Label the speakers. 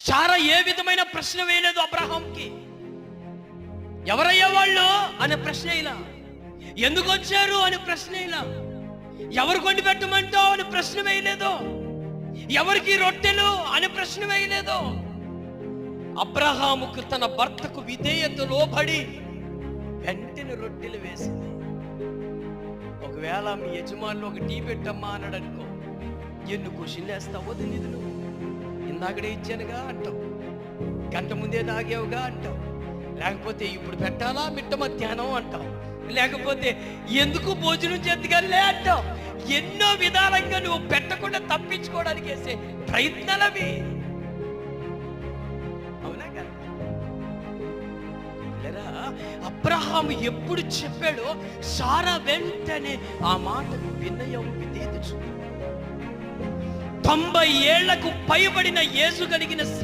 Speaker 1: సారా ఏ విధమైన ప్రశ్న వేయలేదు అబ్రహాంకి. ఎవరయ్యా వాళ్ళు అనే ప్రశ్న ఇలా, ఎందుకు వచ్చారు అని ప్రశ్న ఇలా, ఎవరు కొండి పెట్టమంటావు అని ప్రశ్న వేయలేదు, ఎవరికి రొట్టెలు అని ప్రశ్న వేయలేదు. అబ్రహాముకు తన భర్తకు విధేయత లోబడి వెంటనే రొట్టెలు వేసింది. ఒకవేళ మీ యజమానులు ఒక టీ పెట్టమ్మా అన్నాడు అనుకో, ఎన్ని క్వశ్చన్లు వేస్తావో తెలియదు. నువ్వు ఇందాకడే ఇచ్చానుగా అంటావు, గంట ముందే తాగేవుగా అంటావు, లేకపోతే ఇప్పుడు పెట్టాలా మిట్ట మధ్యాహ్నం అంటావు, లేకపోతే ఎందుకు భోజనం చేతికెళ్ళే అంటావు. ఎన్నో విధాలంగా నువ్వు పెట్టకుండా తప్పించుకోవడానికి వేసే ప్రయత్నాలవి. అవునా కదా? అబ్రహాము ఎప్పుడు చెప్పాడో సారా వెంటనే ఆ మాటకు వినయం విధేయత చూపింది. 90 ఏళ్లకు పైబడిన యేసు కలిగిన